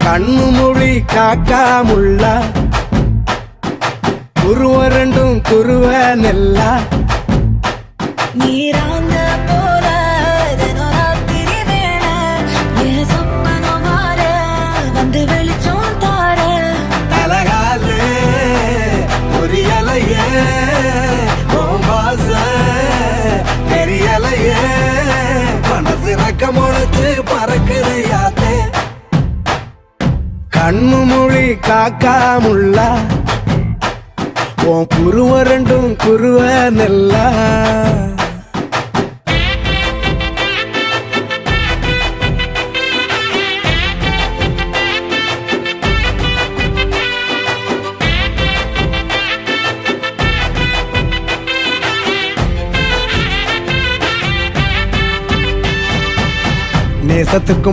கண்ணு மொழி காக்காமுள்ளா குருவ ரெண்டும் குருவ நெல்லா நீராங்க போல தினராத்திரி வேள என் சொப்பனம் மாற வந்து வெளிச்சம் தார அழகாலே புரியலையே ஓம்பாச தெரியலையே மனசு ரக்க முளைச்சு பறக்குதையாத்தே கண்ணு மொழி காக்காமுள்ளா உன் குருவ ரெண்டும் குருவ நெல்லா நேசத்துக்கும்